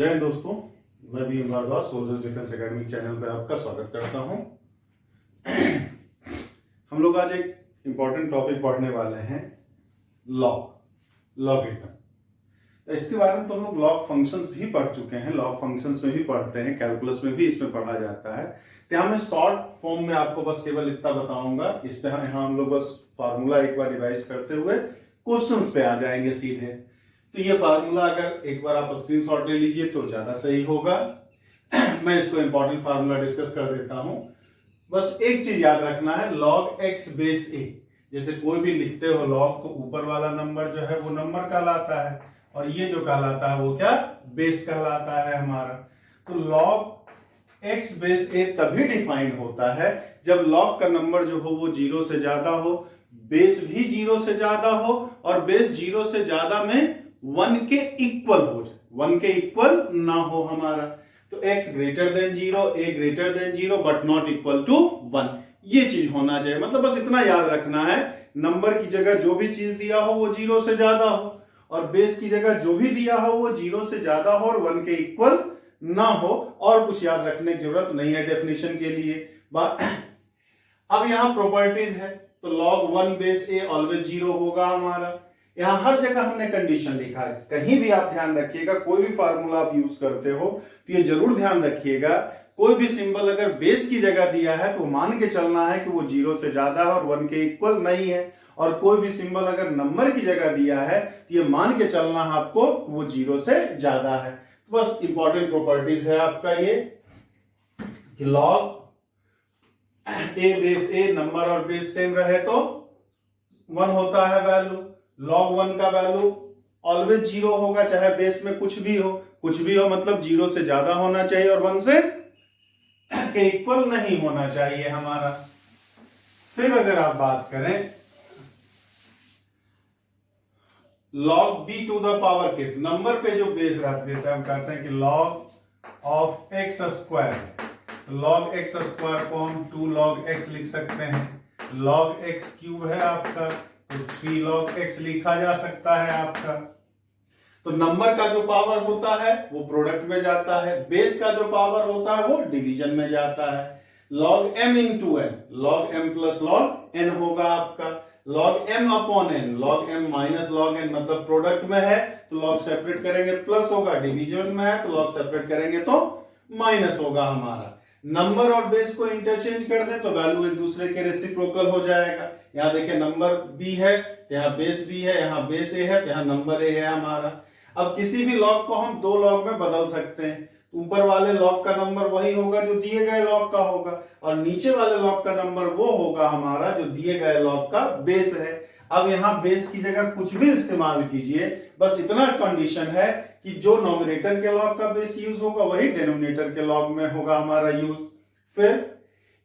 जय हिंद दोस्तों, मैं भी Bharadwaj soldiers defence academy channel पर आपका स्वागत करता हूं। हम लोग आज एक इंपॉर्टेंट टॉपिक पढ़ने वाले हैं, लॉगरिथम। तो इसके बारे में तो हम लोग लॉग फंक्शंस भी पढ़ चुके हैं, लॉग फंक्शंस में भी पढ़ते हैं, कैलकुलस में भी इसमें पढ़ा जाता है। तो यहाँ मैं शॉर्ट फॉर्म में आपको बस केवल इतना बताऊंगा। इस पे यहाँ हम लोग बस फार्मूला एक बार रिवाइज करते हुए क्वेश्चंस पे आ जाएंगे सीधे। तो ये फार्मूला अगर एक बार आप स्क्रीनशॉट ले लीजिए तो ज्यादा सही होगा। मैं इसको इंपॉर्टेंट फार्मूला डिस्कस कर देता हूं। बस एक चीज याद रखना है, log x बेस a। जैसे कोई भी लिखते हो log, तो ऊपर वाला नंबर जो है वो नंबर कहलाता है और ये जो कहलाता है वो क्या, बेस कहलाता है हमारा। तो log x बेस a तभी डिफाइंड होता है जब log का नंबर जो हो वो 0 से ज्यादा हो, बेस भी 0 से ज्यादा हो और बेस 0 से ज्यादा में 1 के इक्वल हो जाए, 1 के इक्वल ना हो हमारा। तो x greater than 0, a greater than 0 but not equal to 1, ये चीज होना चाहिए। मतलब बस इतना याद रखना है, नंबर की जगह जो भी चीज दिया हो वो 0 से ज्यादा हो और बेस की जगह जो भी दिया हो वो 0 से ज्यादा हो और 1 के इक्वल ना हो। और कुछ याद रखने की जरूरत नहीं है डेफिनेशन के लिए। अब यहां प्रॉपर्टीज है, तो log 1 बेस a ऑलवेज 0 होगा हमारा। यहां हर जगह हमने कंडीशन लिखा है, कहीं भी आप ध्यान रखिएगा, कोई भी फार्मूला आप यूज करते हो तो ये जरूर ध्यान रखिएगा, कोई भी सिंबल अगर बेस की जगह दिया है तो मान के चलना है कि वो 0 से ज्यादा है और 1 के इक्वल नहीं है। और कोई भी सिंबल अगर नंबर की जगह दिया है तो ये मान के चलना है आपको वो 0 से ज्यादा है। तो बस इंपॉर्टेंट प्रॉपर्टीज है आपका ये कि log a base a, number और बेस सेम रहे तो 1 होता है वैल्यू। log 1 का वैल्यू ऑलवेज 0 होगा, चाहे बेस में कुछ भी हो मतलब 0 से ज्यादा होना चाहिए और 1 से के इक्वल नहीं होना चाहिए हमारा। फिर अगर आप बात करें log b to the power के, नंबर पे जो बेस रहता है, जैसे हम कहते हैं कि log of x square, log x square को हम 2 log x लिख सकते हैं। log x क्यूब है आपका तो 3 log x लिखा जा सकता है आपका। तो नंबर का जो पावर होता है वो प्रोडक्ट में जाता है, बेस का जो पावर होता है वो डिवीजन में जाता है। log m into n, log m plus log n होगा आपका। log m upon n, log m minus log n, मतलब प्रोडक्ट में है तो log सेपरेट करेंगे तो प्लस होगा, डिवीजन में है तो log सेपरेट करेंगे तो माइनस होगा हमारा। नंबर और बेस को इंटरचेंज कर दें तो वैल्यू एक दूसरे के रेसिप्रोकल हो जाएगा। यहाँ देखिए नंबर b है तो यहाँ बेस b है, यहाँ बेस a है तो यहाँ नंबर a है हमारा। अब किसी भी लॉग को हम 2 लॉग में बदल सकते हैं। ऊपर वाले लॉग का नंबर वही होगा जो दिए गए लॉग का होगा और नीचे वाले लॉग का नंबर वो होगा हमारा जो दिए गए लॉग का बेस है। अब यहाँ बेस की जगह कुछ भी इस्तेमाल कीजिए, बस इतना कंडीशन है कि जो नॉमिनेटर के लॉग का बेस यूज होगा वही डिनोमिनेटर के लॉग में होगा हमारा यूज। फिर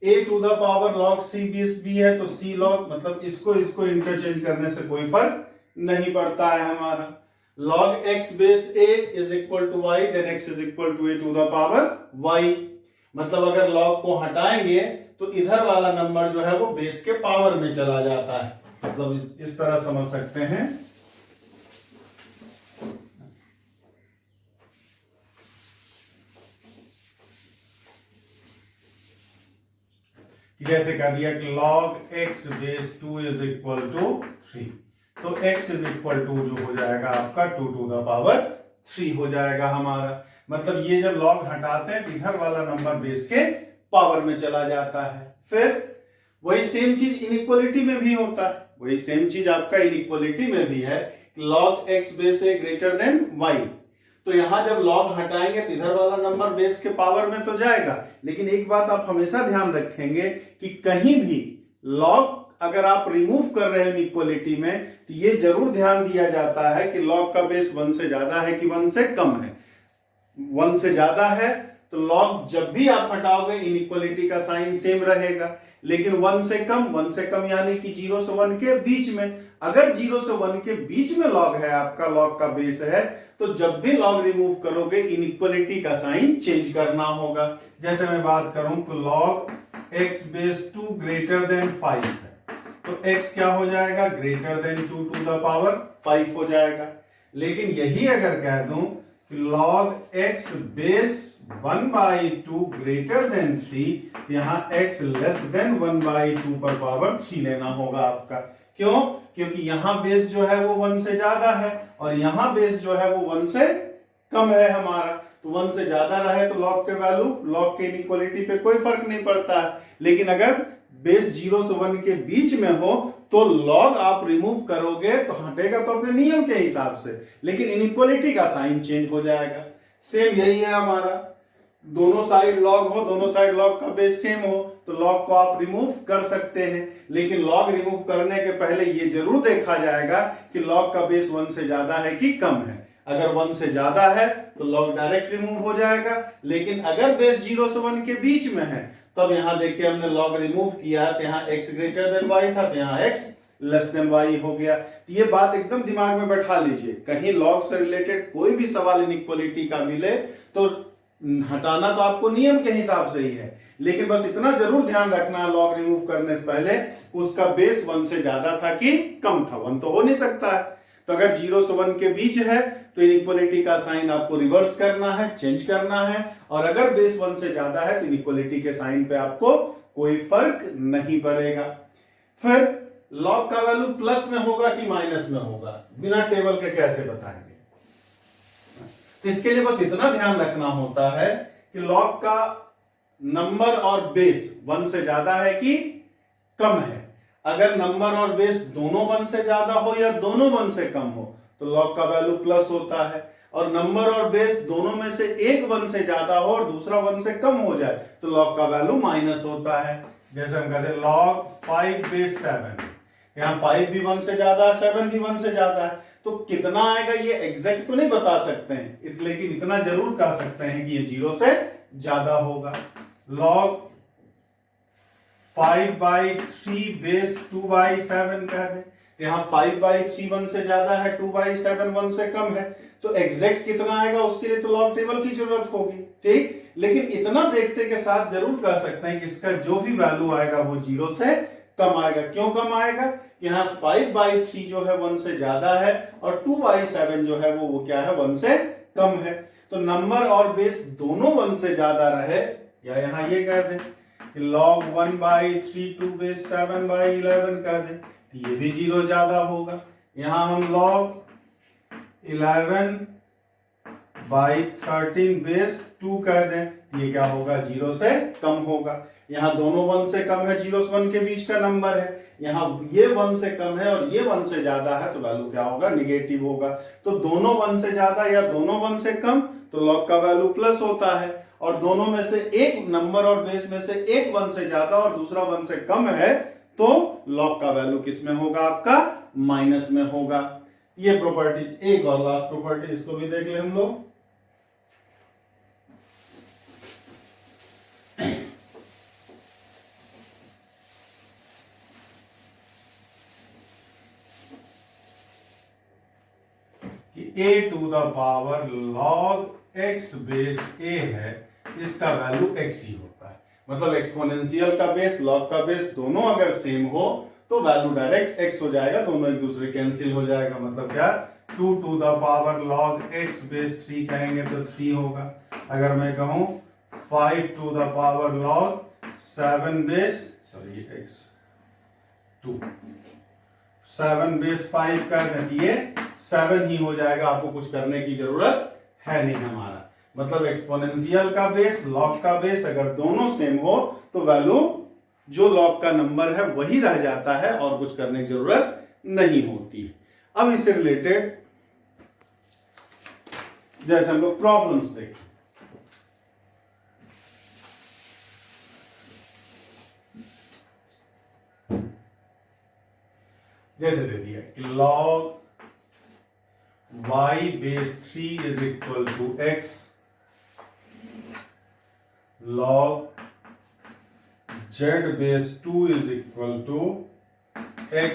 a to the power log c base b है तो c log, मतलब इसको इंटरचेंज करने से कोई फर्क नहीं पड़ता है हमारा। log x base a is equal to y, then x is equal to a to the power y। मतलब अगर log को हटाएंगे तो इधर वाला नंबर जो है वो बेस के पावर में चला जाता है, मतलब इस तरह समझ सकते हैं। जैसे कह दिया कि log x base 2 is equal to 3, तो x इज इक्वल टू जो हो जाएगा आपका 2 टू द पावर 3 हो जाएगा हमारा। मतलब ये जब log हटाते हैं तो इधर वाला नंबर बेस के पावर में चला जाता है। फिर वही सेम चीज इनइक्वालिटी में भी होता है, वही सेम चीज आपका इनइक्वालिटी में भी है, log x base a greater then y। तो यहां जब log हटाएंगे तो इधर वाला नंबर बेस के पावर में तो जाएगा, लेकिन एक बात आप हमेशा ध्यान रखेंगे कि कहीं भी log अगर आप रिमूव कर रहे हो इक्वलिटी में तो ये जरूर ध्यान दिया जाता है कि log का बेस 1 से ज्यादा है कि 1 से कम है। 1 से ज्यादा है तो log जब भी आप हटाओगे इनइक्वालिटी का साइन सेम रहेगा, लेकिन 1 से कम यानी कि 0 से 1 के बीच में, अगर 0 से 1 के बीच में log है आपका, log का बेस है, तो जब भी log रिमूव करोगे इनइक्वालिटी का साइन चेंज करना होगा। जैसे मैं बात करूं तो log x base 2 greater than 5 है तो x क्या हो जाएगा, greater than 2 to the power 5 हो जाएगा। लेकिन यही अगर कह दूं log x base 1/2 greater than 3, यहां x लेस देन 1/2 पर पावर 3 लेना होगा आपका। क्यों? क्योंकि यहां बेस जो है वो 1 से ज्यादा है और यहां बेस जो है वो 1 से कम है हमारा। तो 1 से ज्यादा रहे तो log के वैल्यू, log के इनइक्वालिटी पे कोई फर्क नहीं पड़ता है। लेकिन अगर बेस 0 से 1 के बीच में हो तो log आप रिमूव करोगे तो हटेगा तो अपने नियम के हिसाब से, लेकिन इनइक्वालिटी का साइन चेंज हो जाएगा। सेम यही है हमारा, दोनों साइड log हो, दोनों साइड log का बेस सेम हो तो log को आप रिमूव कर सकते हैं। लेकिन log रिमूव करने के पहले ये जरूर देखा जाएगा कि log का बेस 1 से ज्यादा है कि कम है। अगर 1 से ज्यादा है तो log डायरेक्ट रिमूव हो जाएगा, लेकिन अगर बेस 0 से 1 के बीच में है तब यहां देखिए हमने log रिमूव किया तो यहां x ग्रेटर देन y था तो यहां x लेस देन y हो गया। तो ये बात एकदम दिमाग में बैठा लीजिए, कहीं log से रिलेटेड कोई भी सवाल इनइक्वालिटी का मिले तो हटाना तो आपको नियम के हिसाब से ही है, लेकिन बस इतना जरूर ध्यान रखना log रिमूव करने से पहले उसका बेस 1 से ज्यादा था कि कम था। 1 तो हो नहीं सकता है, तो अगर 0 से 1 के बीच है तो इनइक्वालिटी का साइन आपको रिवर्स करना है, चेंज करना है, और अगर बेस 1 से ज्यादा है तो इनइक्वालिटी के साइन पे आपको कोई फर्क नहीं पड़ेगा। फिर log का वैल्यू प्लस में होगा कि माइनस में होगा, बिना टेबल के कैसे बताएंगे? तो इसके लिए बस इतना ध्यान रखना होता है कि log का नंबर और बेस 1 से ज्यादा है कि कम है। अगर नंबर और बेस दोनों 1 से ज्यादा हो या दोनों 1 से कम हो तो log का वैल्यू प्लस होता है, और नंबर और बेस दोनों में से एक 1 से ज्यादा हो और दूसरा 1 से कम हो जाए तो log का वैल्यू माइनस होता है। जैसे हम कहते हैं log 5 बेस 7, यहाँ 5 भी 1 से ज्यादा है, 7 भी 1 से ज्यादा है, तो कितना आएगा ये एग्जैक्ट तो नहीं बता सकते हैं, लेकिन इतना जरूर कह सकते हैं कि ये 0 से ज्यादा होगा। log 5/3 बेस 2/7 कह दें, यहाँ 5/3 1 से ज्यादा है, 2/7 1 से कम है, तो एग्जैक्ट कितना आएगा उसके लिए तो लॉग टेबल की जरूरत होगी, ठीक। लेकिन इतना देखते के साथ जरूर कह सकते हैं कि इसका जो भी वैल्यू आएगा वो 0 से कम आएगा। क्यों कम आएगा? यहाँ 5/3 जो है 1 से ज्यादा है और 2/7 जो है वो क्या है, 1 से कम है। तो नंबर और बेस दोनों 1 से ज्यादा रहे, या यहाँ ये कह दें log 1/3 2 बेस 7/11 कर दे, ये भी 0 ज्यादा होगा। यहां हम log 11/13 बेस 2 कर दें, ये क्या होगा, 0 से कम होगा। यहाँ दोनों 1 से कम है, 0 से 1 के बीच का नंबर है, यहाँ ये 1 से कम है और ये 1 से ज्यादा है तो वैल्यू क्या होगा, निगेटिव होगा। तो दोनों 1 से ज्यादा या दोनों 1 से कम तो log का वैल्यू प्लस होता है, और दोनों में से एक नंबर और बेस में से एक 1 से ज्यादा और दूसरा 1 से कम है तो log का वैल्यू किस में होगा, आपका माइनस में होगा। ये प्रॉपर्टी, एक और लास्ट प्रॉपर्टी इसको भी देख ले हम लोग। कि a to the power log x base a है, इसका वैल्यू x ही होता है। मतलब एक्सपोनेंशियल का बेस, log का बेस दोनों अगर सेम हो तो वैल्यू डायरेक्ट x हो जाएगा, दोनों एक दूसरे कैंसिल हो जाएगा। मतलब क्या, 2 to the power log x base 3 कहेंगे तो 3 होगा। अगर मैं कहूं 5 to the power log 7 base x 2 7 base 5 कर दें, ये 7 ही हो जाएगा, आपको कुछ करने की जरूरत है नहीं हमारा। मतलब एक्सपोनेंशियल का बेस, log का बेस अगर दोनों सेम हो तो वैल्यू जो log का नंबर है वही रह जाता है और कुछ करने की जरूरत नहीं होती। अब इससे रिलेटेड जैसे हम लोग प्रॉब्लम्स देखें, जैसे दे दिया कि log y base 3 is equal to x, log z base 2 is equal to x,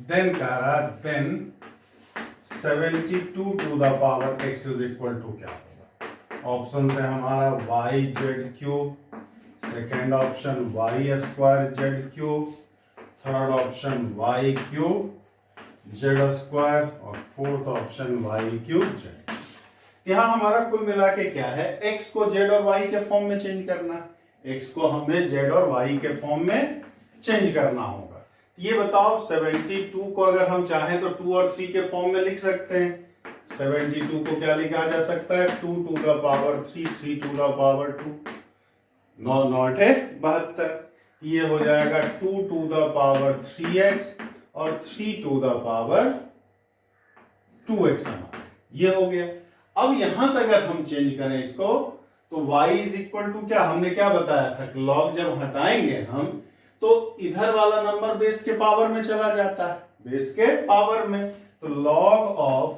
then कह रहा then 72 to the power x is equal to क्या होगा। ऑप्शन है हमारा y z cube, second option y square z cube, third option y cube z square और fourth option y cube z। यहाँ हमारा कुल मिला के क्या है, x को z और y के फॉर्म में चेंज करना है। x को हमें z और y के फॉर्म में चेंज करना होगा। ये बताओ 72 को अगर हम चाहें तो 2 और 3 के फॉर्म में लिख सकते हैं। 72 को क्या लिखा जा सकता है, 2 to the power 3, 3 to the power 2, 9 9 72। ये हो जाएगा 2 to the power 3x और 3 to the power 2x हमारा ये हो गया। अब यहां से अगर हम चेंज करें इसको तो y इज इक्वल टू क्या, हमने क्या बताया था कि log जब हटाएंगे हम तो इधर वाला नंबर बेस के पावर में चला जाता है, बेस के पावर में। तो log of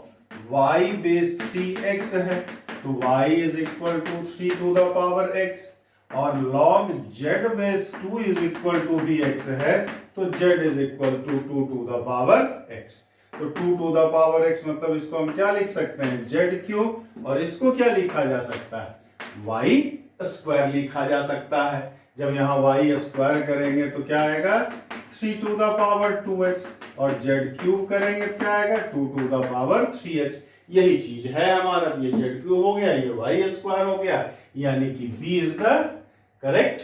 y base 3x है तो y is equal to 3 to the power x, और log z base 2 is equal to भी x है तो z is equal to 2 to the power x। तो 2 टू द पावर x मतलब इसको हम क्या लिख सकते हैं, z क्यूब, और इसको क्या लिखा जा सकता है, y स्क्वायर लिखा जा सकता है। जब यहाँ y स्क्वायर करेंगे तो क्या आएगा 3 टू द पावर 2x, और z क्यूब करेंगे तो क्या आएगा 2 टू द पावर 3x। यही चीज है हमारा, ये z क्यूब हो गया, ये y स्क्वायर हो गया, यानी कि b is the correct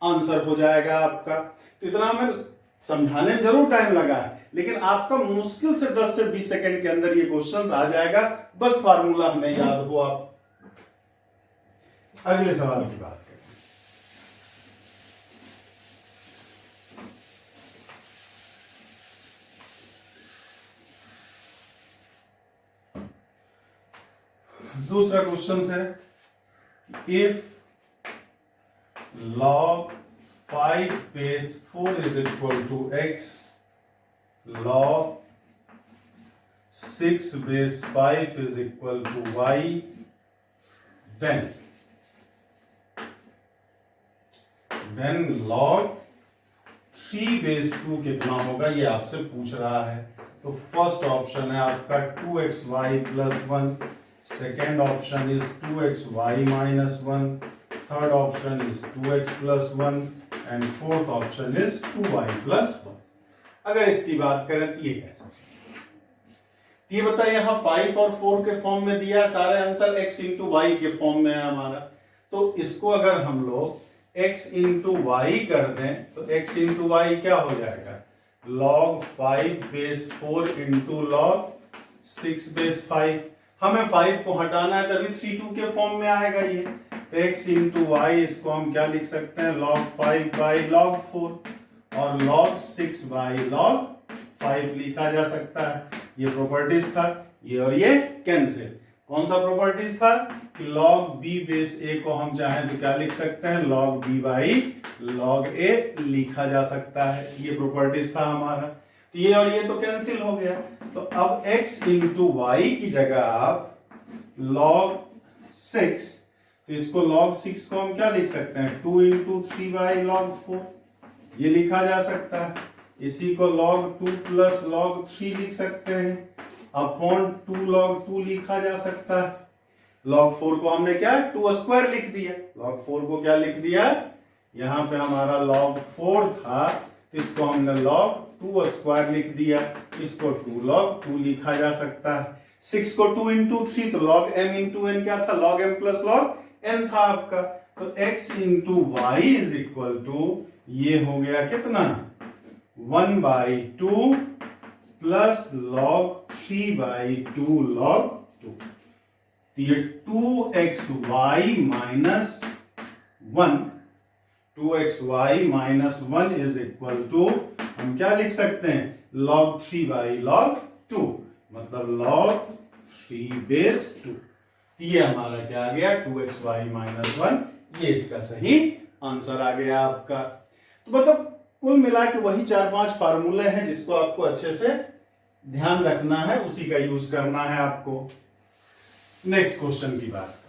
answer हो जाएगा आपका। तो इतना हमें समझाने में जरूर टाइम लगा है, लेकिन आपका मुश्किल से 10 से 20 सेकंड के अंदर ये क्वेश्चन आ जाएगा। बस फार्मूला हमें याद हो। आप अगले सवाल की बात करें। दूसरा क्वेश्चन है, if log 5 base 4 is equal to x, log 6 base 5 is equal to y, then log 3 base 2 कितना होगा, ये आपसे पूछ रहा है। तो फर्स्ट ऑप्शन है आपका 2xy plus 1, second option is 2xy minus 1, third option is 2x plus 1 and fourth option is 2y plus 1। अगर इसकी बात करें तो ये कैसे, ये बताइए, यहाँ 5 और 4 के फॉर्म में दिया, सारे आंसर x इंटू वाई के फॉर्म में है हमारा। तो इसको अगर हम लोग x इंटू वाई कर दें तो x इंटू वाई क्या हो जाएगा, log 5 base 4 into log 6 base 5। हमें 5 को हटाना है तभी 3 2 के फॉर्म में आएगा ये। तो x इंटू वाई, इसको हम क्या लिख सकते हैं, log 5 बाई log 4, और log 6 बाई log 5 लिखा जा सकता है। ये प्रॉपर्टीज था, ये और ये कैंसिल। कौन सा प्रॉपर्टीज था कि log b बेस a को हम चाहें तो क्या लिख सकते हैं, log b by log a लिखा जा सकता है। ये प्रॉपर्टीज था हमारा। तो ये और ये तो कैंसिल हो गया। तो अब x इंटू वाई की जगह आप log 6, तो इसको log 6 को हम क्या लिख सकते हैं, 2 इंटू 3 बाई log 4, ये लिखा जा सकता है। इसी को log 2 प्लस log 3 लिख सकते हैं, अपॉन 2 log 2 लिखा जा सकता है। log 4 को हमने क्या 2 स्क्वायर लिख दिया, log 4 को क्या लिख दिया, यहां पे हमारा log 4 था तो इसको हमने log 2 स्क्वायर लिख दिया, इसको 2 log 2 लिखा जा सकता है। 6 को 2 इंटू 3 तो log m इंटू n क्या था, log m plus log n था आपका। तो x into y is equal to, ये हो गया कितना, 1/2 प्लस log 3/2 log 2। तो ये 2xy minus 1, 2xy minus 1 is equal to, हम क्या लिख सकते हैं, log 3/log 2, मतलब log 3 बेस 2। ये हमारा क्या आ गया, 2xy माइनस 1। ये इसका सही आंसर आ गया आपका। तो मतलब कुल मिला के वही 4-5 फार्मूले हैं जिसको आपको अच्छे से ध्यान रखना है, उसी का यूज करना है आपको। नेक्स्ट क्वेश्चन की बात करूं,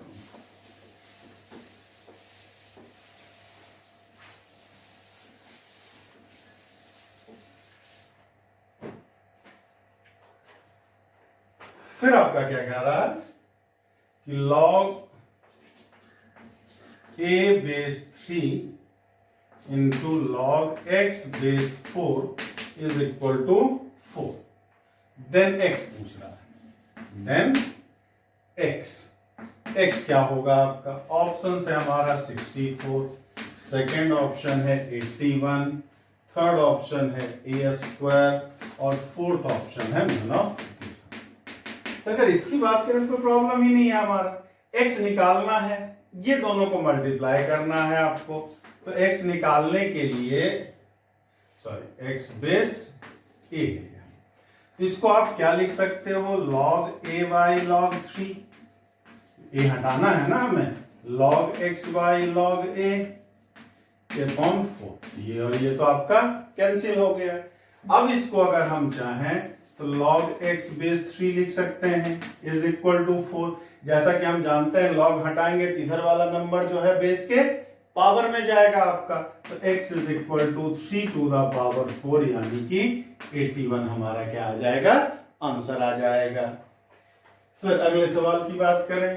फिर आपका क्या कह रहा है कि log a base 3 into log x base 4 is equal to 4। Then x पूछ रहा है, देन x x क्या होगा आपका, ऑप्शन है हमारा 64, सेकेंड ऑप्शन है 81, थर्ड ऑप्शन है a² और फोर्थ ऑप्शन है none ऑफ दिस। तो अगर इसकी बात करें तो प्रॉब्लम ही नहीं है, हमारा x निकालना है, ये दोनों को मल्टीप्लाई करना है आपको। तो x निकालने के लिए x बेस a, तो इसको आप क्या लिख सकते हो, log a by log 3, a हटाना है ना हमें, log x by log a upon 4, ये और ये तो आपका कैंसिल हो गया। अब इसको अगर हम चाहें तो log x बेस 3 लिख सकते हैं इज इक्वल टू 4। जैसा कि हम जानते हैं log हटाएंगे तो इधर वाला नंबर जो है बेस के पावर में जाएगा आपका, तो x is equal to 3 to the power 4, यानी कि 81 हमारा क्या आ जाएगा, आंसर आ जाएगा। फिर अगले सवाल की बात करें।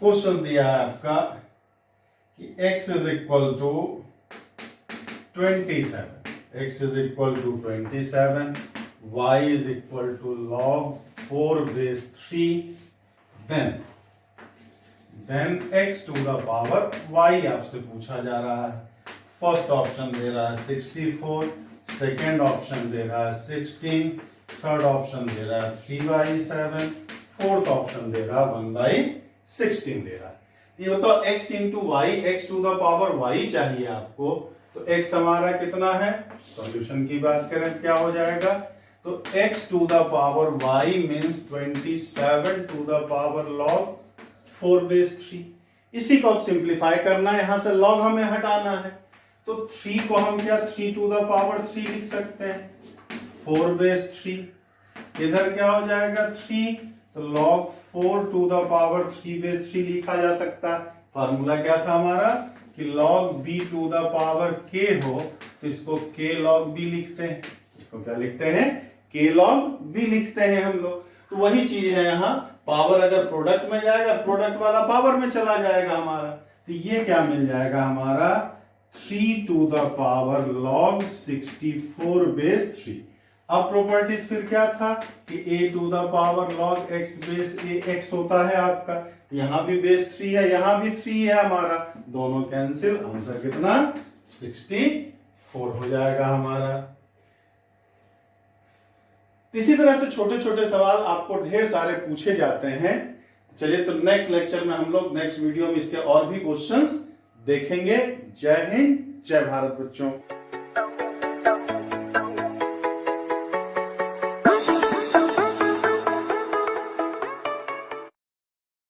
क्वेश्चन दिया है आपका कि x is equal to 27, x is equal to 27, y is equal to log 4 base 3, then x to the power y आपसे पूछा जा रहा है। फर्स्ट ऑप्शन दे रहा है 64, सेकेंड ऑप्शन दे रहा है 16, थर्ड ऑप्शन दे रहा है 3/7, फोर्थ ऑप्शन दे रहा है 1/16 दे रहा है। ये बताओ x into y, x to the power y चाहिए आपको, तो x हमारा कितना है, सॉल्यूशन की बात करें क्या हो जाएगा, तो x to the power y means 27 to the power log 4 base 3। इसी को अब सिंप्लीफाई करना है, यहां से log हमें हटाना है, तो 3 को हम क्या 3 टू द पावर 3 लिख सकते हैं, 4 बेस 3, इधर क्या हो जाएगा 3, तो log 4 to the power 3 base 3 लिखा जा सकता है। फार्मूला क्या था हमारा कि log b to the power k हो, तो इसको k log b लिखते हैं, इसको क्या लिखते हैं, k log b लिखते हैं हम लोग। तो वही चीज है यहाँ, पावर अगर प्रोडक्ट में जाएगा, प्रोडक्ट वाला पावर में चला जाएगा हमारा, तो ये क्या मिल जाएगा हमारा 3 to the power log 64 base 3। अब प्रॉपर्टीज फिर क्या था कि a to the power log x base a x होता है आपका, यहां भी बेस 3 है, यहां भी 3 है हमारा, दोनों कैंसिल, आंसर कितना 64 हो जाएगा हमारा। इसी तरह से छोटे छोटे सवाल आपको ढेर सारे पूछे जाते हैं। चलिए तो नेक्स्ट लेक्चर में हम लोग नेक्स्ट वीडियो में इसके और भी क्वेश्चंस देखेंगे। जय हिंद, जय भारत बच्चों।